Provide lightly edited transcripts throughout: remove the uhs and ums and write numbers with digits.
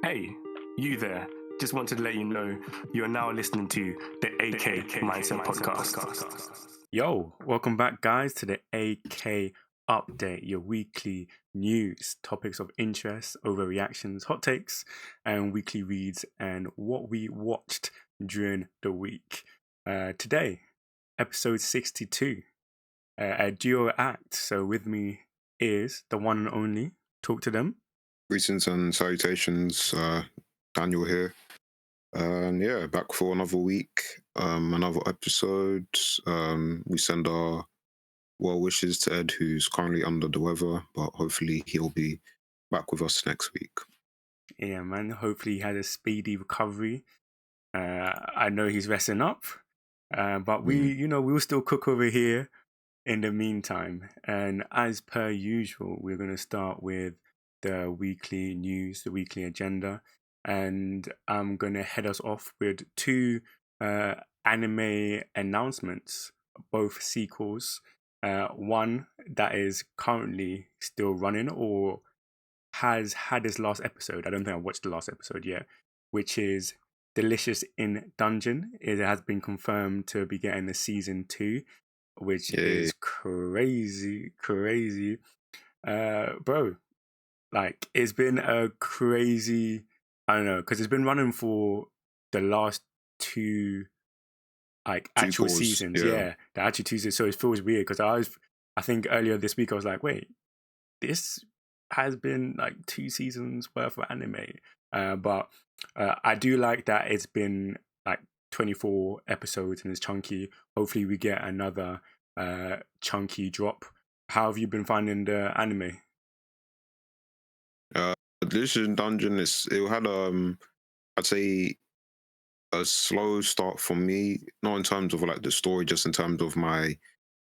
Hey, you there. Just wanted to let you know you are now listening to the AK Mindset Podcast. Yo, welcome back, guys, to the AK Update, your weekly news, topics of interest, overreactions, hot takes, and weekly reads, and what we watched during the week. Today, episode 62, a duo act. So with me is the one and only. Talk to them. Greetings and salutations, Daniel here. And yeah, back for another week, another episode. We send our well wishes to Ed, who's currently under the weather, but hopefully he'll be back with us next week. Yeah, man. Hopefully he has a speedy recovery. I know he's resting up, but we will still cook over here in the meantime. And as per usual, we're going to start with the weekly news, the weekly agenda. And I'm going to head us off with two anime announcements, both sequels. One that is currently still running or has had his last episode. I don't think I watched the last episode yet, which is Delicious in Dungeon. It has been confirmed to be getting a season 2, which is crazy. Bro, like, it's been a crazy, I don't know, because it's been running for the last two, like, actual seasons. Yeah, the actual 2 seasons. So it feels weird because I think earlier this week I was like, wait, this has been like 2 seasons worth of anime. But I do like that it's been like 24 episodes and it's chunky. Hopefully we get another chunky drop. How have you been finding the anime? Delicious in Dungeon it had I'd say a slow start for me, not in terms of like the story, just in terms of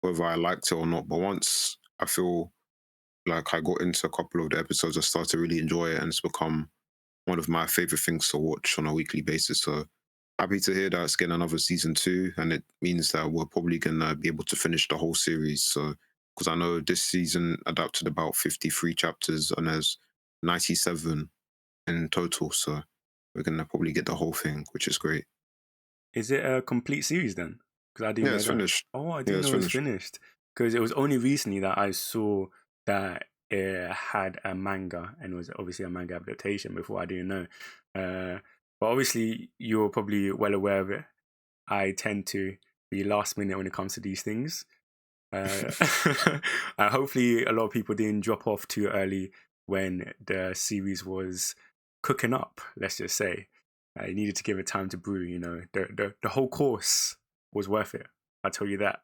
whether I liked it or not. But once I feel like I got into a couple of the episodes, I started to really enjoy it, and it's become one of my favorite things to watch on a weekly basis. So happy to hear that it's getting another season 2, and it means that we're probably gonna be able to finish the whole series. So because I know this season adapted about 53 chapters, and there's 97 in total. So we're gonna probably get the whole thing, which is great. Is it a complete series then? Because I didn't know It's that. finished. Oh, I didn't know it was finished. Because it was only recently that I saw that it had a manga, and it was obviously a manga adaptation. Before, I didn't know. But obviously you're probably well aware of it. I tend to be last minute when it comes to these things. Hopefully a lot of people didn't drop off too early when the series was cooking up, let's just say. You needed to give it time to brew, you know. The whole course was worth it, I'll tell you that.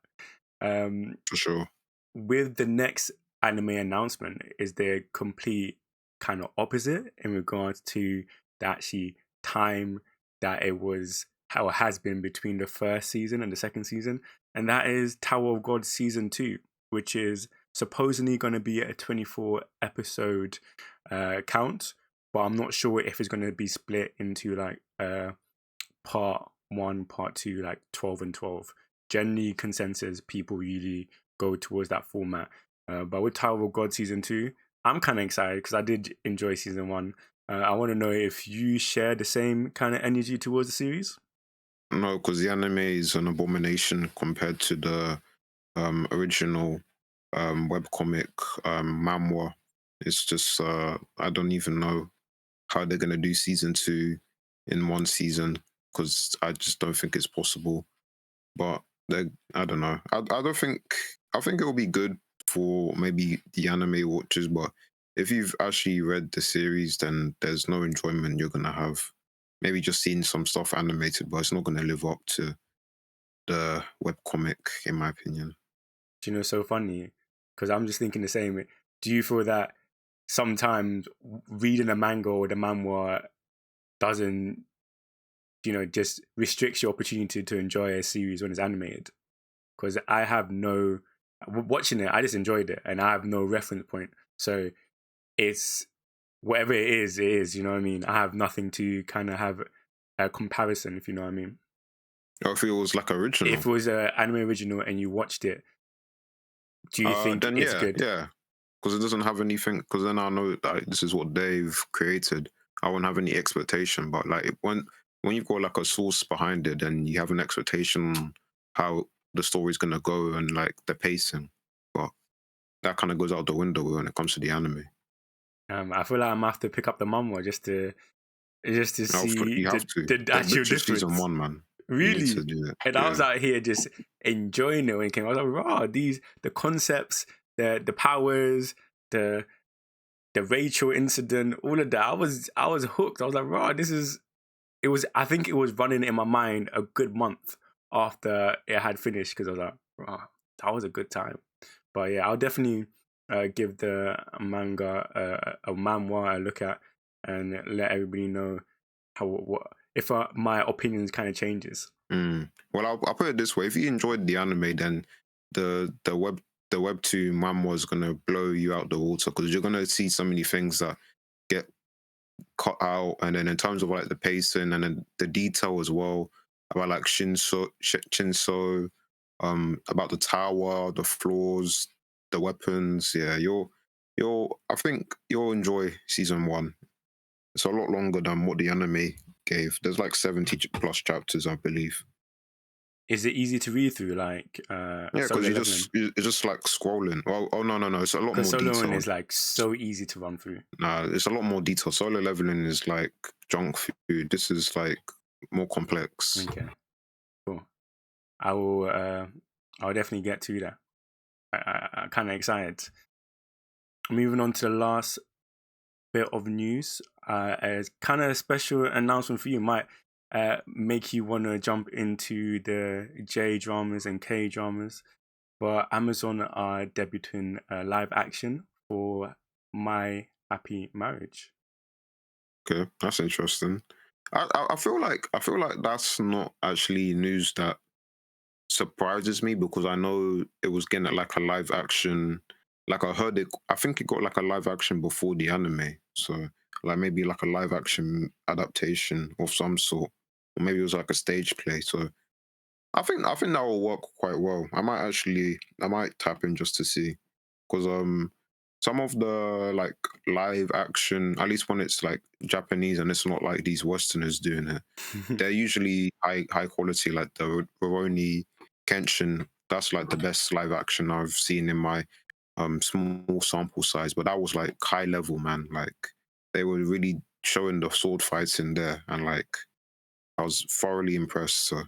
For sure. With the next anime announcement, is the complete kind of opposite in regards to the actually time that it was, how it has been between the first season and the second season, and that is Tower of God season 2, which is supposedly going to be a 24 episode count, but I'm not sure if it's going to be split into like part 1, part 2, like 12 and 12. Generally, consensus, people usually go towards that format. But with Tower of God season 2, I'm kind of excited because I did enjoy season 1. I want to know if you share the same kind of energy towards the series. No, because the anime is an abomination compared to the original webcomic manhwa. It's just I don't even know how they're gonna do season 2 in one season, because I just don't think it's possible. But I don't know. I don't think I think it'll be good for maybe the anime watchers, but if you've actually read the series, then there's no enjoyment you're gonna have. Maybe just seeing some stuff animated, but it's not gonna live up to the webcomic, in my opinion. Do you know, so funny? Because I'm just thinking the same. Do you feel that sometimes reading a manga or the manhwa doesn't, you know, just restricts your opportunity to enjoy a series when it's animated? Because I have no, watching it, I just enjoyed it and I have no reference point. So it's, whatever it is, you know what I mean? I have nothing to kind of have a comparison, if you know what I mean. Or if it was like original. If it was an anime original and you watched it, do you think then it's good? Yeah, because it doesn't have anything. Because then I know that this is what they've created. I won't have any expectation. But like when you've got like a source behind it, then you have an expectation on how the story's gonna go and like the pacing. But that kind of goes out the window when it comes to the anime. I feel like I'm gonna have to pick up the manhwa just to see You have to. the There's actual literally season difference. 1, man. You need to Really? do it. And I was Yeah. out here just enjoying it when it came. I was like, "Raw! The concepts, the powers, the Rachel incident, all of that. I was hooked. I was like, "Raw! This is." It was. I think it was running in my mind a good month after it had finished because I was like, "Raw! That was a good time." But yeah, I'll definitely give the manga a manhwa a look at and let everybody know how what if my opinions kind of changes. Well, I'll put it this way: if you enjoyed the anime, then the webtoon manhwa is gonna blow you out the water because you're gonna see so many things that get cut out, and then in terms of like the pacing and then the detail as well about like Shinso, about the tower, the floors, the weapons. Yeah, I think you'll enjoy season 1. It's a lot longer than what the anime gave. There's like 70 plus chapters, I believe. Is it easy to read through like Yeah, because solo leveling? it's just like scrolling. Oh no, it's a lot Because more soloing detailed. is like so easy to run through. Nah, it's a lot more detailed. Solo leveling is like junk food. This is like more complex. Okay, cool. I will. I'll definitely get to that. I'm kind of excited. Moving on to the last bit of news. A kind of special announcement for you. Might make you want to jump into the J dramas and K dramas. But Amazon are debuting live action for My Happy Marriage. Okay, that's interesting. I feel like that's not actually news that surprises me because I know it was getting like a live action. Like I heard it, I think it got like a live action before the anime. So like maybe like a live action adaptation of some sort, or maybe it was like a stage play. So I think that will work quite well. I might tap in just to see because some of the like live action, at least when it's like Japanese and it's not like these Westerners doing it, they're usually high quality. Like the Rurouni Kenshin, that's like the best live action I've seen in my small sample size. But that was like high level, man. Like they were really showing the sword fights in there, and like I was thoroughly impressed. So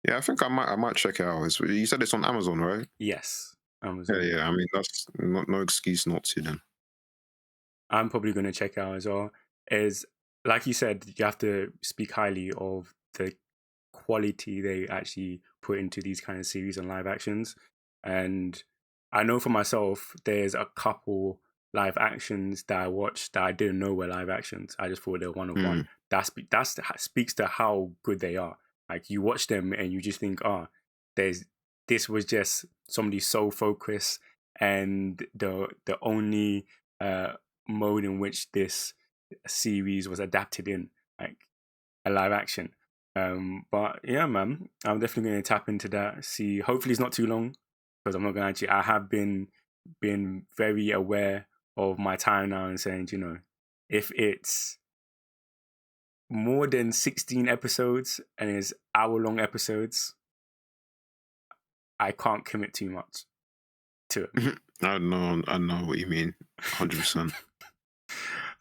yeah, I think I might check it out. You said it's on Amazon, right? Yes, Yeah, Amazon. yeah. I mean that's no excuse not to then. I'm probably going to check out as well. Is like you said, you have to speak highly of the quality they actually put into these kind of series and live actions. And I know for myself, there's a couple live actions that I watched that I didn't know were live actions. I just thought they were one of one. Mm, That speaks to how good they are. Like you watch them and you just think, there's this was just somebody so focused, and the only mode in which this series was adapted in, like a live action. But yeah, man, I'm definitely going to tap into that. See, hopefully it's not too long because I'm not going to actually. I have been very aware of my time now and saying, if it's more than 16 episodes and it's hour-long episodes, I can't commit too much to it. I know what you mean, 100%.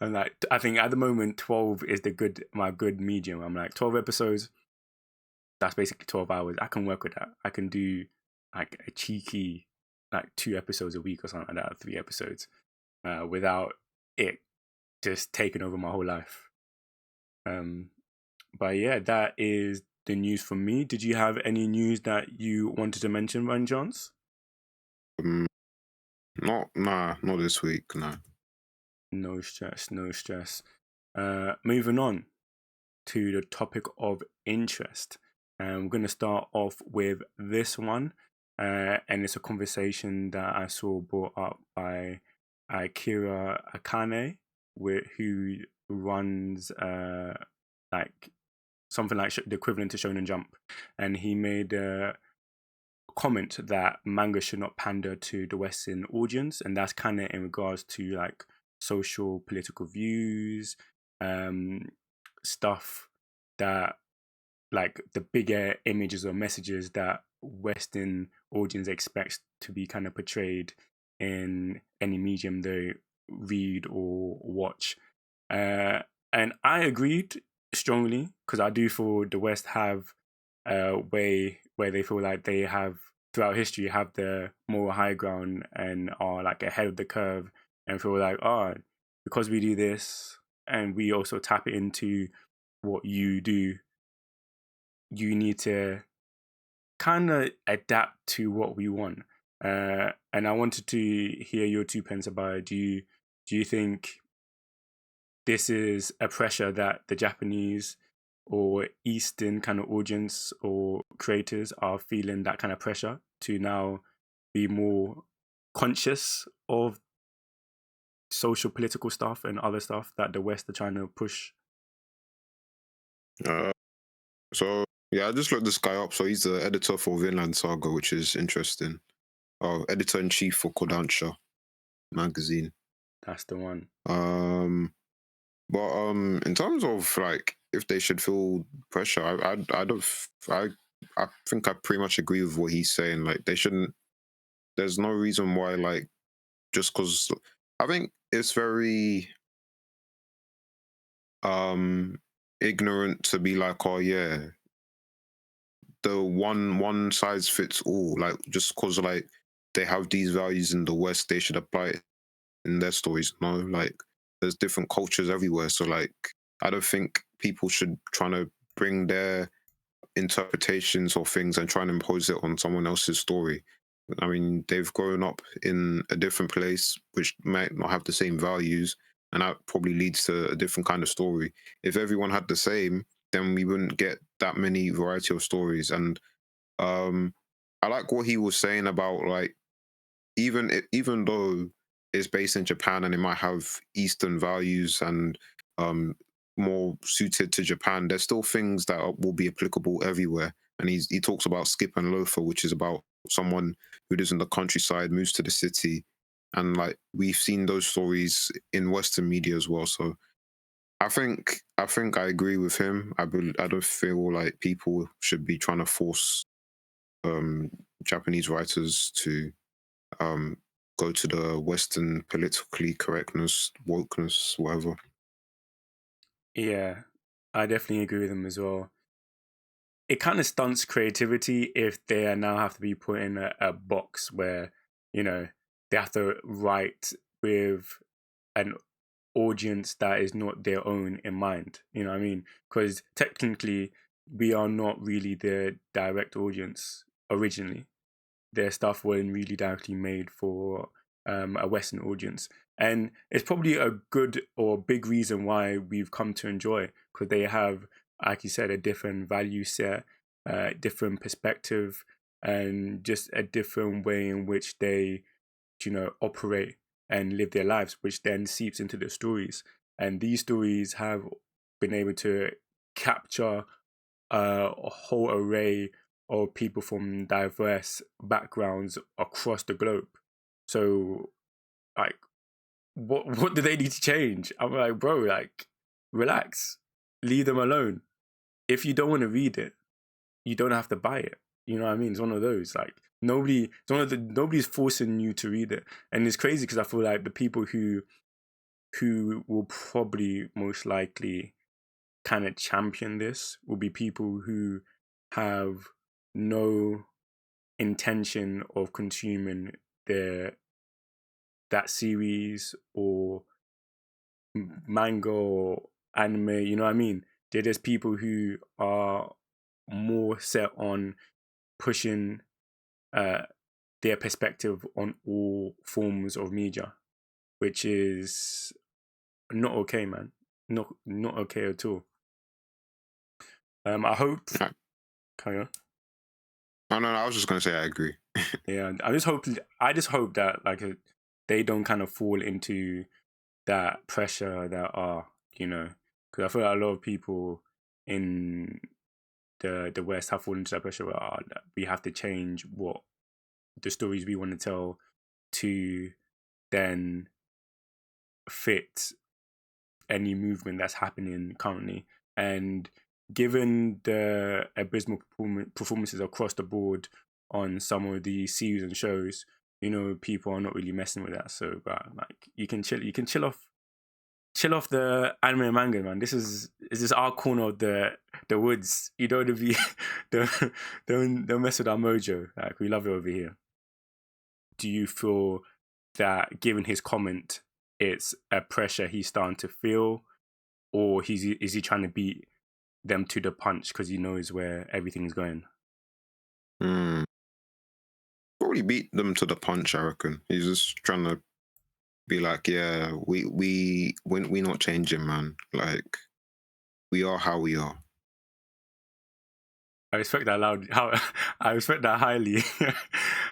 And like, I think at the moment 12 is my good medium. I'm like 12 episodes. That's basically 12 hours. I can work with that. I can do like a cheeky like 2 episodes a week or something like that, 3 episodes, without it just taking over my whole life. But yeah, that is the news from me. Did you have any news that you wanted to mention, Van Johns? Not this week. No. No stress, no stress. Moving on to the topic of interest. We're going to start off with this one. And it's a conversation that I saw brought up by Akira Akane, who runs like something like the equivalent to Shonen Jump. And he made a comment that manga should not pander to the Western audience. And that's kind of in regards to like social political views stuff that, like the bigger images or messages that Western audience expects to be kind of portrayed in any medium they read or watch. And I agreed strongly, because I do feel the West have a way where they feel like they have, throughout history, have the moral high ground and are like ahead of the curve, and feel like, oh, because we do this and we also tap it into what you do, you need to kind of adapt to what we want. And I wanted to hear your 2 pence about it. Do you think this is a pressure that the Japanese or Eastern kind of audience or creators are feeling, that kind of pressure to now be more conscious of social political stuff and other stuff that the West are trying to push? So yeah, I just looked this guy up. So he's the editor for Vinland Saga, which is interesting. Editor in chief for Kodansha magazine. That's the one. But in terms of like if they should feel pressure, I think I pretty much agree with what he's saying. Like they shouldn't. There's no reason why, like, just because I think it's very ignorant to be like, oh yeah, the one size fits all. Like just because like they have these values in the West, they should apply it in their stories. No, like there's different cultures everywhere. So like I don't think people should try to bring their interpretations of things and try and impose it on someone else's story. I mean, they've grown up in a different place which might not have the same values, and that probably leads to a different kind of story. If everyone had the same, then we wouldn't get that many variety of stories. And I like what he was saying about like even though it's based in Japan and it might have Eastern values and um, more suited to Japan, there's still things that will be applicable everywhere. And he talks about Skip and Loafer, which is about someone who lives in the countryside, moves to the city, and like we've seen those stories in Western media as well. So I think I agree with him. I don't feel like people should be trying to force Japanese writers to um, go to the Western politically correctness, wokeness, whatever. Yeah, I definitely agree with him as well. It kind of stunts creativity if they now have to be put in a box where, you know, they have to write with an audience that is not their own in mind. You know what I mean? Because technically, we are not really the direct audience originally. Their stuff weren't really directly made for a Western audience. And it's probably a good or big reason why we've come to enjoy, because they have, like you said, a different value set, different perspective, and just a different way in which they, operate and live their lives, which then seeps into the stories. And these stories have been able to capture a whole array of people from diverse backgrounds across the globe. So, like, what do they need to change? I'm like, bro, like, relax, leave them alone. If you don't want to read it, you don't have to buy it. You know what I mean? It's one of those, like, nobody's forcing you to read it. And it's crazy because I feel like the people who will probably most likely kind of champion this will be people who have no intention of consuming that series or manga or anime. You know what I mean? They're just people who are more set on pushing their perspective on all forms of media, which is not okay, man. Not okay at all. I hope. Yeah. Carry on. No, I was just gonna say I agree. Yeah, I just hope that like they don't kind of fall into that pressure that because I feel like a lot of people in the West have fallen into that pressure where that we have to change what the stories we want to tell to then fit any movement that's happening currently. And given the abysmal performances across the board on some of the series and shows, people are not really messing with that. So, but like, you can chill off the anime and manga, man. This is our corner of the woods. You don't want to be don't mess with our mojo. Like, we love it over here. Do you feel that, given his comment, it's a pressure he's starting to feel, or is he trying to beat them to the punch because he knows where everything's going? Probably beat them to the punch, I reckon. He's just trying to be like, yeah, we not changing, man. Like, we are how we are. I respect that I respect that highly.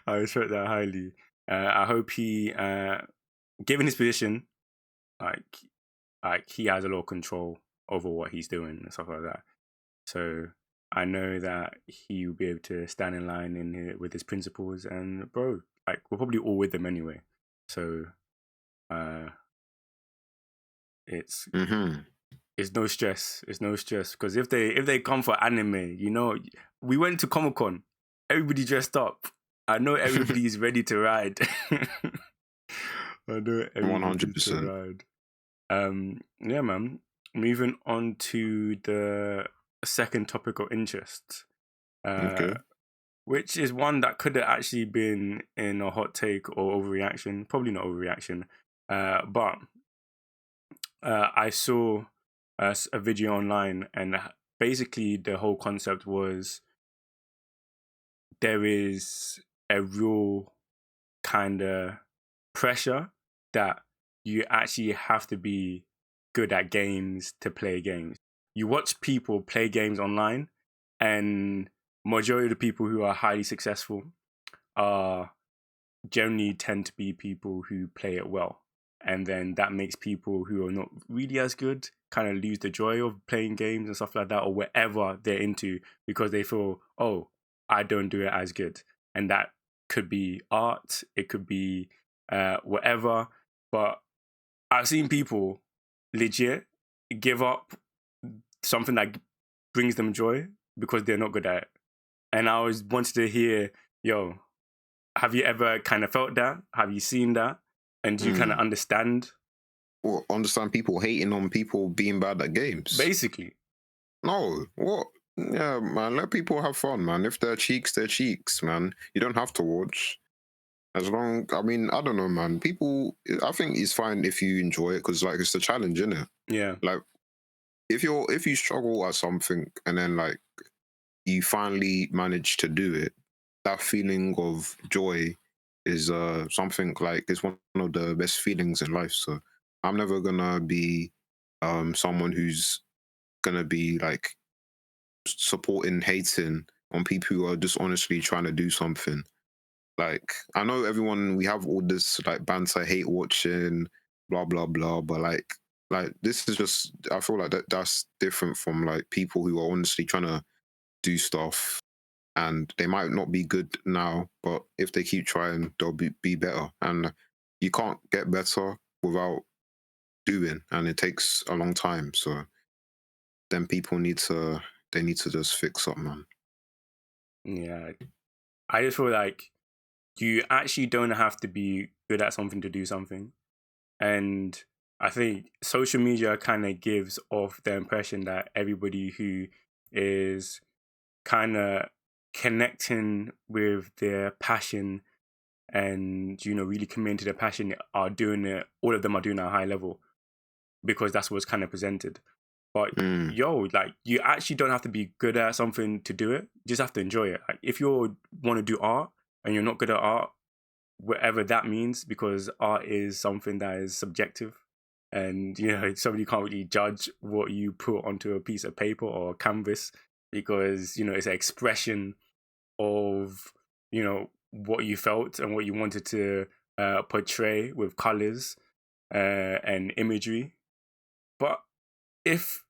I respect that highly. I hope he, given his position, like he has a lot of control over what he's doing and stuff like that. So I know that he will be able to stand in line in here with his principles, and bro, like, we're probably all with them anyway. So it's no stress. It's no stress, because if they come for anime, we went to Comic-Con, everybody dressed up. I know everybody's ready to ride. I know everybody's 100%. Yeah, man. Moving on to the second topic of interest, Okay. which is one that could have actually been in a hot take or overreaction. Probably not overreaction, but I saw a video online, and basically the whole concept was there is a real kind of pressure that you actually have to be good at games to play games. You watch people play games online, and majority of the people who are highly successful are generally tend to be people who play it well. And then that makes people who are not really as good kind of lose the joy of playing games and stuff like that, or whatever they're into, because they feel, oh, I don't do it as good. And that could be art, it could be whatever. But I've seen people legit give up something that brings them joy because they're not good at it. And I always wanted to hear, yo, have you ever kind of felt that? Have you seen that? And do you kind of understand? Well, understand people hating on people being bad at games? Basically. No, what? Yeah, man, let people have fun, man. If they're cheeks, man. You don't have to watch. I don't know, man. People, I think it's fine if you enjoy it, because, like, it's a challenge, isn't it? Yeah. Like, if you struggle at something and then, like, you finally manage to do it, that feeling of joy is something, like, it's one of the best feelings in life. So I'm never gonna be someone who's gonna be like supporting hating on people who are just honestly trying to do something. Like, I know we have all this like banter, hate watching, blah blah blah, but like this is just, I feel like that's different from like people who are honestly trying to do stuff, and they might not be good now, but if they keep trying, they'll be better. And you can't get better without doing, and it takes a long time. So then people need to just fix up, man. Yeah. I just feel like you actually don't have to be good at something to do something. And I think social media kind of gives off the impression that everybody who is kind of connecting with their passion and, really committing to their passion are doing it, all of them are doing it at a high level, because that's what's kind of presented. But like, you actually don't have to be good at something to do it. You just have to enjoy it. Like, if you want to do art and you're not good at art, whatever that means, because art is something that is subjective, and somebody can't really judge what you put onto a piece of paper or a canvas, because it's an expression of what you felt and what you wanted to portray with colors and imagery. But if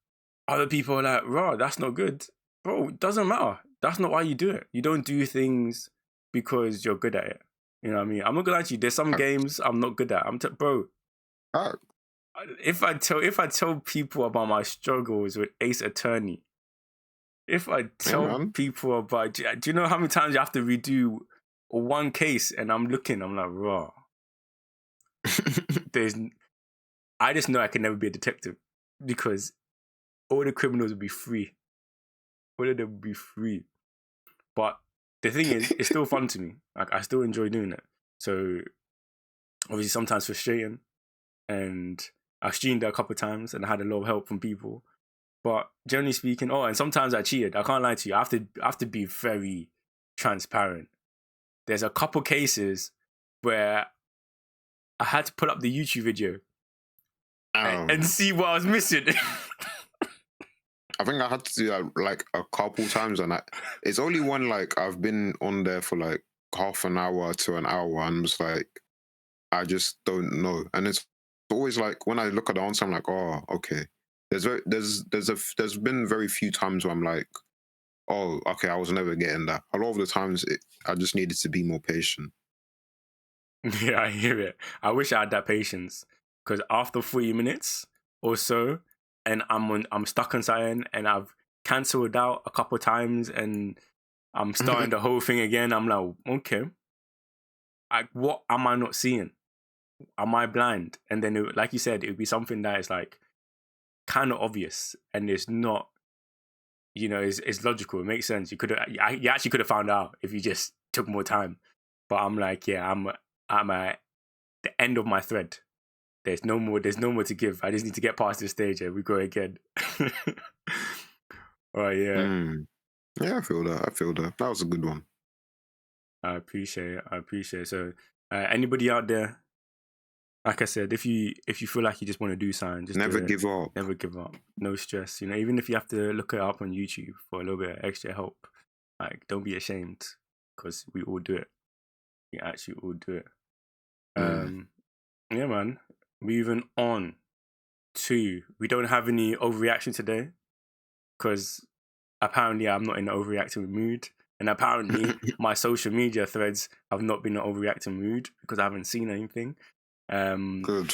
other people are like, raw, that's not good, bro, it doesn't matter. That's not why you do it. You don't do things because you're good at it. You know what I mean? I'm not gonna lie to you, there's some games I'm not good at. Bro, if I tell people about my struggles with Ace Attorney, if I tell people about, do you know how many times you have to redo one case? And I'm like, raw. I just know I can never be a detective because all the criminals would be free. All of them would be free. But the thing is, it's still fun to me. Like, I still enjoy doing it. So obviously sometimes frustrating, and I streamed it a couple of times and I had a lot of help from people. But generally speaking, and sometimes I cheated. I can't lie to you. I have to be very transparent. There's a couple cases where I had to put up the YouTube video and see what I was missing. I think I had to do that like a couple times, and it's only when like I've been on there for like half an hour to an hour, and it's like I just don't know. And it's always like when I look at the answer, I'm like, oh, okay. There's been very few times where I'm like, oh, okay, I was never getting that. A lot of the times, I just needed to be more patient. Yeah, I hear it. I wish I had that patience, because after 40 minutes or so, and I'm stuck on something, and I've cancelled out a couple of times, and I'm starting the whole thing again. I'm like, okay, what am I not seeing? Am I blind? And then, like you said, it would be something that is like kind of obvious, and it's not, it's logical. It makes sense. You actually could have found out if you just took more time. But I'm like, yeah, I'm at the end of my thread. There's no more to give. I just need to get past this stage and we go again. All right, yeah. Yeah, I feel that. That was a good one. I appreciate it. So, anybody out there, like I said, if you feel like you just want to do something, just never give up. Never give up. No stress. Even if you have to look it up on YouTube for a little bit of extra help, like, don't be ashamed, because we all do it. We actually all do it. Yeah, man. Moving on to, we don't have any overreaction today, because apparently I'm not in an overreacting mood, and apparently my social media threads have not been in an overreacting mood because I haven't seen anything. Good.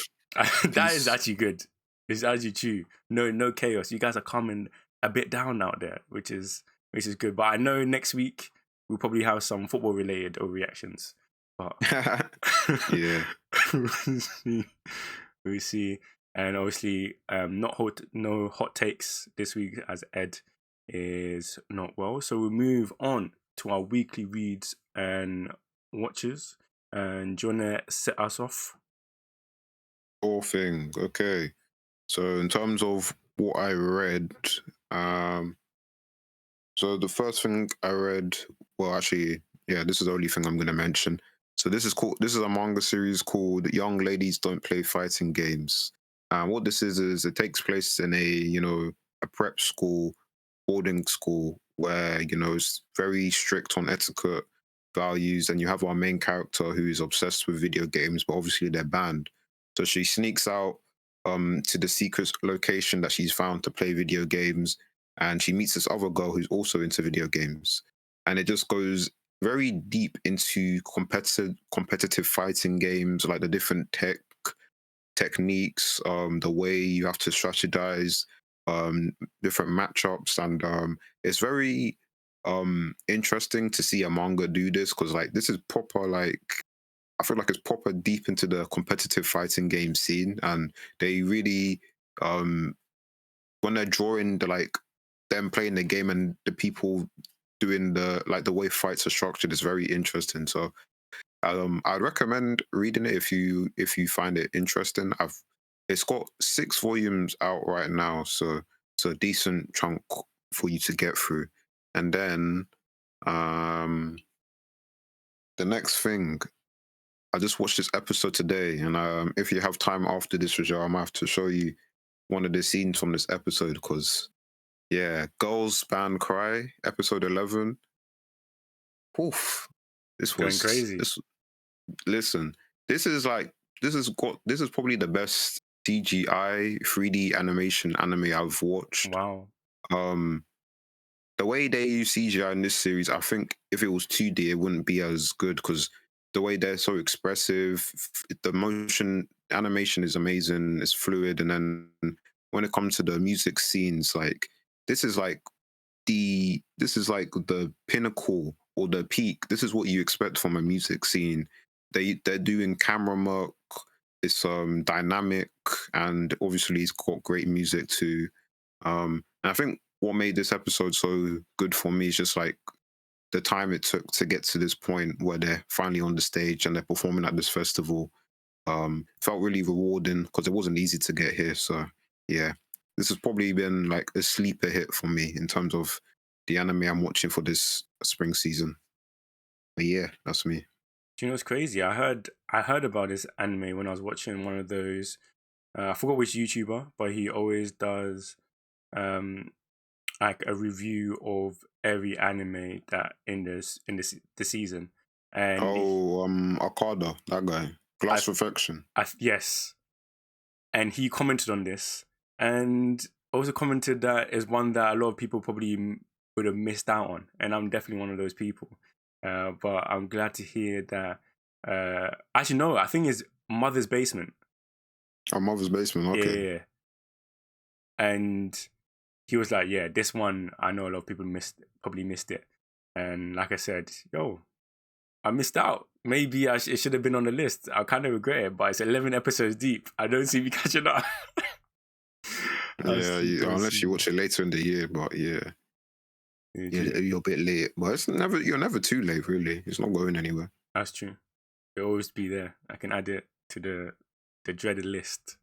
That is actually good. It's actually true. No chaos. You guys are calming a bit down out there, which is good. But I know next week we'll probably have some football related overreactions. But yeah, we see. And obviously, no hot takes this week, as Ed is not well. So we'll move on to our weekly reads and watches. And do you want to set us off? Sure thing. Okay. So in terms of what I read, so the first thing I read, well, actually, yeah, this is the only thing I'm going to mention. So this is a manga series called Young Ladies Don't Play Fighting Games. What this is it takes place in a prep school, boarding school, where, it's very strict on etiquette, values, and you have our main character who is obsessed with video games, but obviously they're banned. So she sneaks out to the secret location that she's found to play video games, and she meets this other girl who's also into video games, and it just goes very deep into competitive fighting games, like the different techniques, the way you have to strategize, different matchups, and it's very interesting to see a manga do this, because like this is proper, like I feel like it's proper deep into the competitive fighting game scene, and they really when they're drawing them playing the game and the people doing the way fights are structured is very interesting. So I'd recommend reading it if you find it interesting. It's got 6 volumes out right now, so it's a decent chunk for you to get through. And then the next thing, I just watched this episode today, and if you have time after this video, I might have to show you one of the scenes from this episode, because yeah, Girls Band Cry, episode 11. Oof. This was going crazy. Listen, this is probably the best CGI 3D animation anime I've watched. Wow. The way they use CGI in this series, I think if it was 2D, it wouldn't be as good, because the way they're so expressive, the motion animation is amazing. It's fluid, and then when it comes to the music scenes, like this is like the pinnacle or the peak. This is what you expect from a music scene. They're doing camera work. It's dynamic, and obviously it's got great music too. And I think what made this episode so good for me is just like the time it took to get to this point where they're finally on the stage and they're performing at this festival. Felt really rewarding because it wasn't easy to get here. So yeah, this has probably been like a sleeper hit for me in terms of the anime I'm watching for this spring season. But yeah, that's me. Do you know what's crazy? I heard about this anime when I was watching one of those. I forgot which YouTuber, but he always does like a review of every anime that the season. And Okada, that guy, Glass Reflection. Yes, and he commented on this, and also commented that is one that a lot of people probably would have missed out on, and I'm definitely one of those people. But I'm glad to hear that. Actually, no, I think it's Mother's Basement. Oh, Mother's Basement, okay. Yeah. And he was like, "Yeah, this one I know a lot of people probably missed it." And like I said, yo, I missed out. Maybe it should have been on the list. I kind of regret it, but it's 11 episodes deep. I don't see me catching up. Yeah, unless you watch it later in the year, but yeah, you're a bit late. But you're never too late, really. It's not going anywhere. That's true. It'll always be there. I can add it to the dreaded list.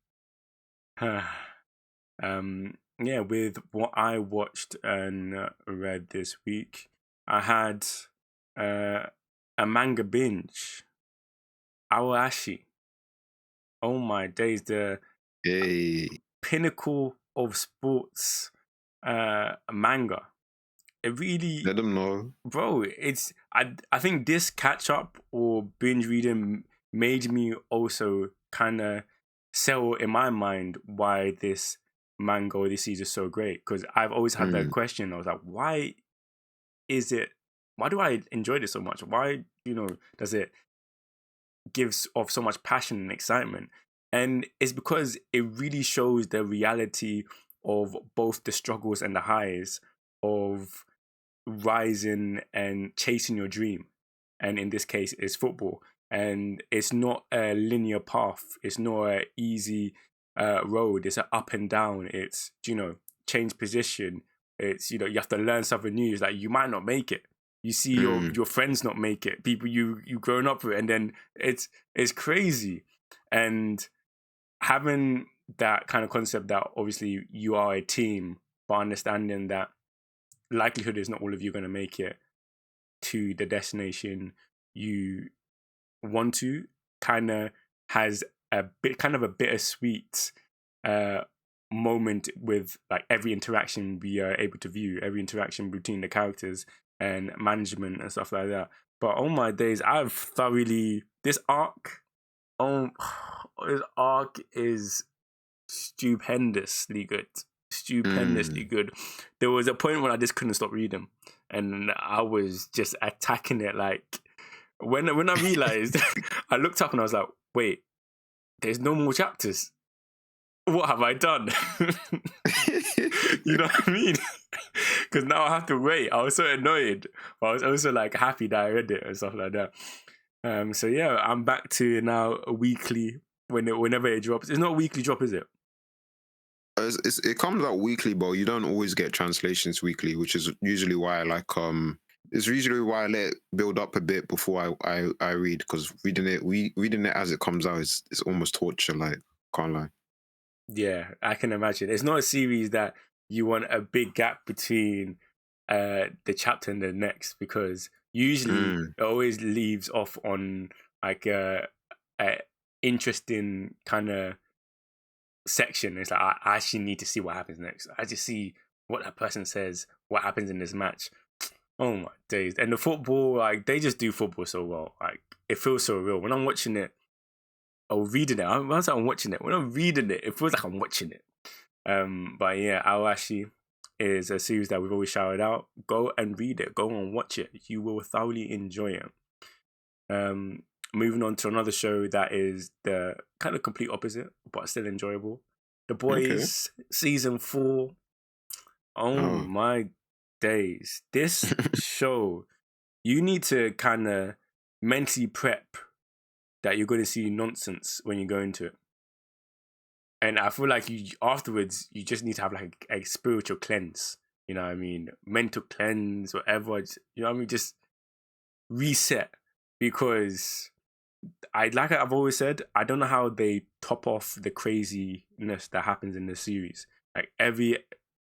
Yeah, with what I watched and read this week, I had a manga binge. Awashi. Oh my days, the pinnacle of sports manga. It really, let them know, bro. It's I think this catch up or binge reading made me also kind of settle in my mind why this manga or this season is so great, because I've always had that question. I was like, why do I enjoy this so much? Why does it gives off so much passion and excitement? And it's because it really shows the reality of both the struggles and the highs of rising and chasing your dream. And in this case, it's football. And it's not a linear path. It's not an easy road. It's an up and down. It's, change position. It's, you have to learn something new. It's like, you might not make it. You see your friends not make it, people you've grown up with, and then it's crazy. And having that kind of concept that obviously you are a team, but understanding that likelihood is not all of you going to make it to the destination you want to, kind of has a bit of bittersweet moment with like every interaction we are able to view, every interaction between the characters and management and stuff like that. But oh my days, I've thoroughly this arc is stupendously good. Stupendously good. There was a point when I just couldn't stop reading, and I was just attacking it. Like when I realized, I looked up and I was like, "Wait, there's no more chapters. What have I done?" You know what I mean? Because now I have to wait. I was so annoyed, but I was also like happy that I read it and stuff like that. So yeah, I'm back to now a weekly whenever it drops. It's not a weekly drop, is it? It comes out weekly, but you don't always get translations weekly, which is usually why I like it's usually why I let it build up a bit before I read, because reading it as it comes out is almost torture. Like, can't lie. Yeah, I can imagine. It's not a series that you want a big gap between the chapter and the next, because usually it always leaves off on like a interesting kind of section. It's like I actually need to see what happens next. I just see what that person says, what happens in this match. Oh my days. And the football, like they just do football so well. Like it feels so real. When I'm watching it or reading it, once I'm watching it, when I'm reading it, it feels like I'm watching it. But yeah, Awashi is a series that we've always shouted out. Go and read it. Go and watch it. You will thoroughly enjoy it. moving on to another show that is the kind of complete opposite, but still enjoyable. The Boys, season 4. Oh my days. This show, you need to kind of mentally prep that you're going to see nonsense when you go into it. And I feel like afterwards, you just need to have like a spiritual cleanse. You know what I mean? Mental cleanse, whatever. You know what I mean? Just reset. Because I've always said, I don't know how they top off the craziness that happens in the series. Like every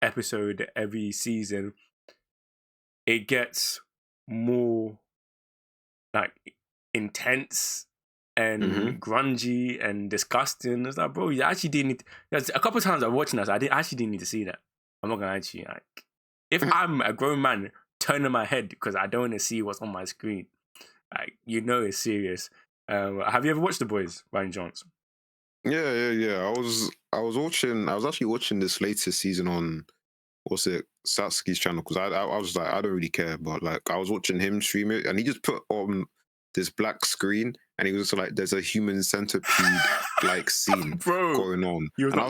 episode, every season, it gets more like intense and grungy and disgusting. It's like, bro, you actually didn't need. There's a couple of times I was watching this, I actually didn't need to see that. I'm not gonna lie to you. Like, if I'm a grown man turning my head because I don't want to see what's on my screen, like, you know it's serious. Have you ever watched The Boys, Ryan Johnson? Yeah. I was actually watching this latest season on Satsuki's channel, because I was like, I don't really care, but like I was watching him stream it, and he just put on this black screen, and he was just like, there's a human centipede like scene going on, and I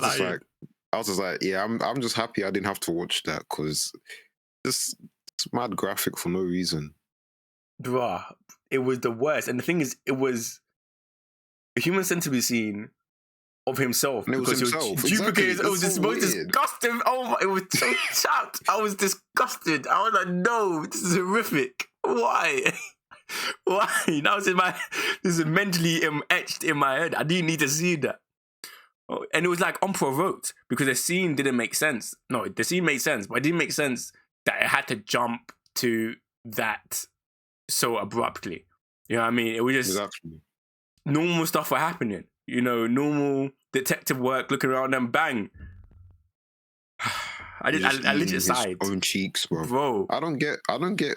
was just like, yeah, I'm just happy I didn't have to watch that, because it's mad graphic for no reason. Bruh, it was the worst. And the thing is, it was a human centipede scene of himself. And it was himself. Exactly. It was the most disgusting. Oh my, it was so chapped. I was disgusted. I was like, no, this is horrific. Why? Why? This is mentally etched in my head. I didn't need to see that. And it was like unprovoked, because the scene didn't make sense. No, the scene made sense, but it didn't make sense that it had to jump to that so abruptly. You know what I mean? It was just normal stuff were happening. You know, normal detective work, looking around and bang. I legit sighed. Own cheeks, bro. I don't get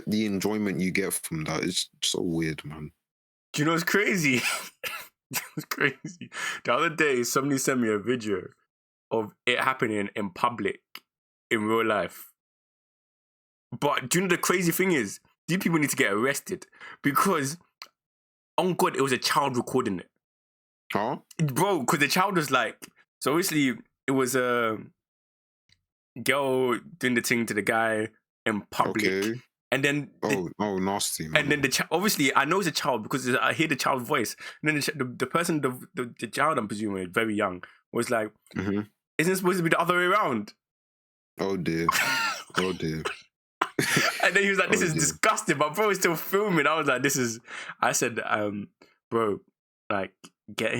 the enjoyment you get from that. It's so weird, man. Do you know what's crazy? It's crazy. The other day, somebody sent me a video of it happening in public, in real life. But do you know the crazy thing is, these people need to get arrested, because, oh God, it was a child recording it. Huh? Bro, because the child was like, so obviously it was a girl doing the thing to the guy in public. Okay. And then nasty, man. And then obviously I know it's a child because I hear the child's voice. And then the person, the child, I'm presuming, very young, was like, isn't it supposed to be the other way around? Oh dear. Oh dear. And then he was like, this is disgusting, but bro is still filming. I was like, I said, bro, like, get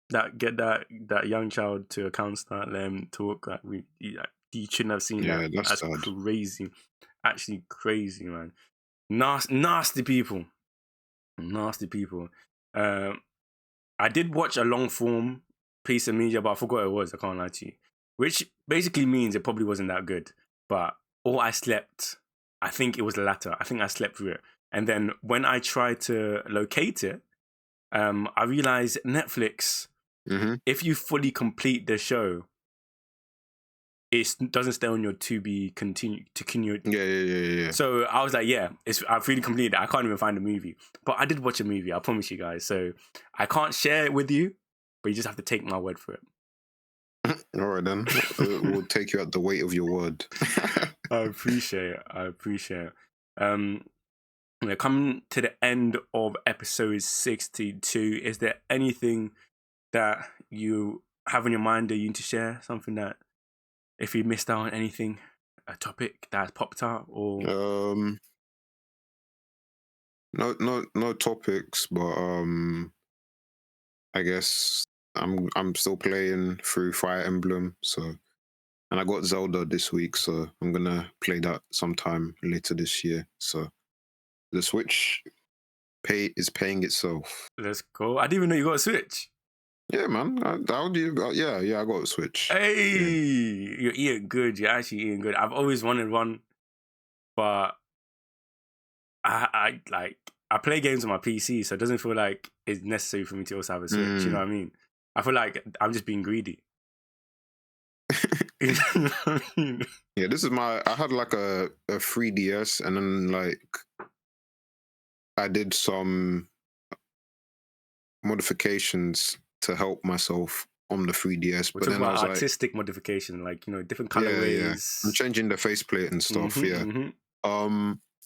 that young child to a counselor, let him talk. Like, you shouldn't have seen that. That's crazy. Actually crazy, man. Nasty people. Nasty people. I did watch a long form piece of media, but I forgot what it was. I can't lie to you. Which basically means it probably wasn't that good. But I slept. I think it was the latter. I think I slept through it. And then when I tried to locate it, I realized Netflix, if you fully complete the show, it doesn't stay on your to be continued. Yeah. So I was like, I've really completed it. I can't even find a movie. But I did watch a movie, I promise you guys. So I can't share it with you, but you just have to take my word for it. All right, then. We'll take you at the weight of your word. I appreciate it. We're coming to the end of episode 62. Is there anything that you have on your mind that you need to share? Something that, if you missed out on anything, a topic that has popped up, or no topics, but I guess I'm still playing through Fire Emblem, and I got Zelda this week, so I'm gonna play that sometime later this year. So the Switch is paying itself. Let's go. I didn't even know you got a Switch. Yeah, man. How do you? Yeah, I got a Switch. Hey, you're eating good. You're actually eating good. I've always wanted one, but I play games on my PC, so it doesn't feel like it's necessary for me to also have a Switch. You know what I mean? I feel like I'm just being greedy. You know what I mean? Yeah, I had like a 3DS, and then like I did some modifications to help myself on the 3DS. We're But talking then I about was like, artistic modification, like, you know, different yeah, colorways. I'm changing the faceplate and stuff. Mhm.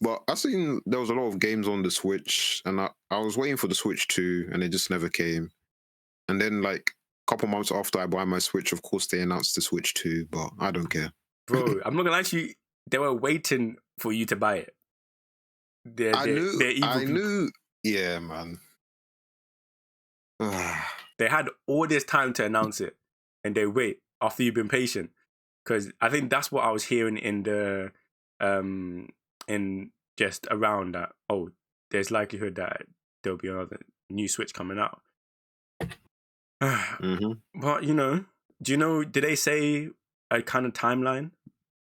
But I seen there was a lot of games on the Switch, and I was waiting for the Switch 2, and it just never came. And then like a couple months after I buy my Switch, of course they announced the Switch 2, but I don't care. Bro, I'm not gonna lie to you, they were waiting for you to buy it. They're evil people. knew, yeah, man. They had all this time to announce it, and they wait after you've been patient. Because I think that's what I was hearing in the in just around that. Oh, there's likelihood that there'll be another new Switch coming out. But you know, did they say a kind of timeline?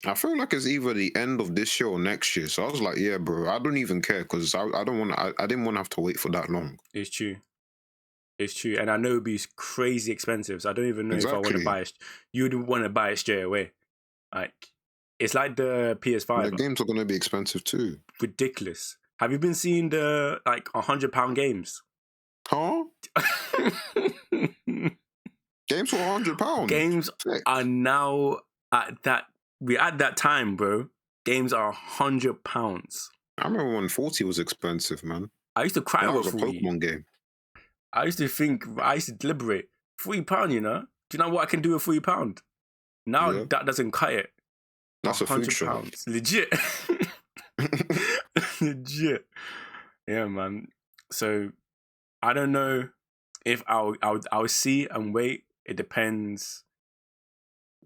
I feel like it's either the end of this year or next year. So I was like, yeah, bro, I don't even care because I don't want to. I didn't want to have to wait for that long. It's true. It's true, and I know it'd be crazy expensive. So I don't even know if I want to buy it. You would want to buy it straight away. Like, it's like the PS5. The games are going to be expensive too. Ridiculous. Have you been seeing the like £100 games? Huh? Games for £100. Games are now at that. We're at that time, bro. Games are £100. I remember when 40 was expensive, man. I used to cry That over was a 40. Pokemon game. I used to deliberate. £40, you know? Do you know what I can do with £40? Now that doesn't cut it. That's a food shop. Legit. Legit. Yeah, man. So I don't know if I'll see and wait. It depends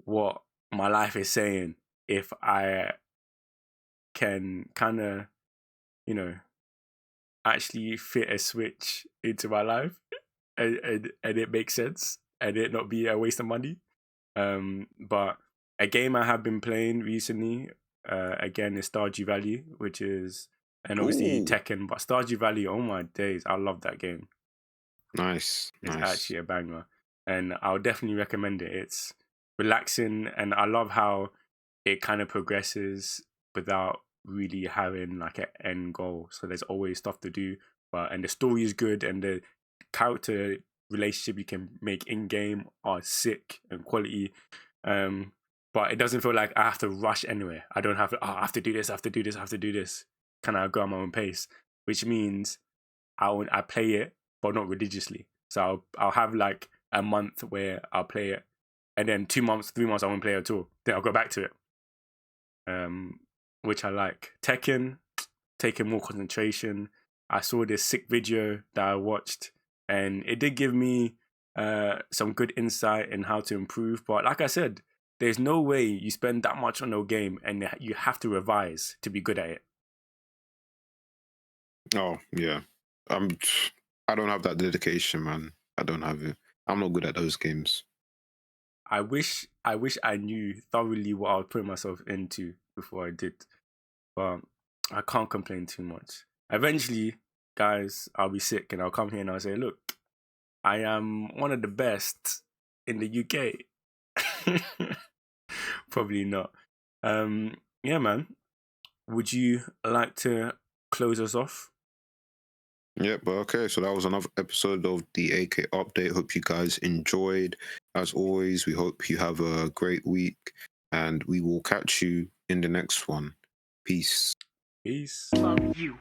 what my life is saying. If I can kind of, you know, actually fit a Switch into my life and it makes sense and it not be a waste of money. But a game I have been playing recently, again, is Stardew Valley, which is, and obviously Tekken, but Stardew Valley, oh my days, I love that game. Nice. It's actually a banger. And I'll definitely recommend it. It's relaxing, and I love how it kind of progresses without really having like an end goal. So there's always stuff to do, and the story is good, and the character relationship you can make in game are sick and quality. But it doesn't feel like I have to rush anywhere. I don't have to. I have to do this. I have to do this. I have to do this. Kind of go at my own pace, which means I play it, but not religiously. So I'll have like a month where I'll play it, and then 2 months, 3 months I won't play it at all. Then I'll go back to it. Which I like. Tekken, taking more concentration. I saw this sick video that I watched, and it did give me some good insight in how to improve. But like I said, there's no way you spend that much on a game and you have to revise to be good at it. Oh yeah, I don't have that dedication, man. I don't have it. I'm not good at those games. I wish I knew thoroughly what I was putting myself into before I did, but I can't complain too much. Eventually, guys, I'll be sick and I'll come here and I'll say, look, I am one of the best in the UK. Probably not. Yeah, man. Would you like to close us off? Yeah, but okay, so that was another episode of the AK Update. Hope you guys enjoyed. As always, we hope you have a great week, and we will catch you in the next one. Peace. Peace. Love you.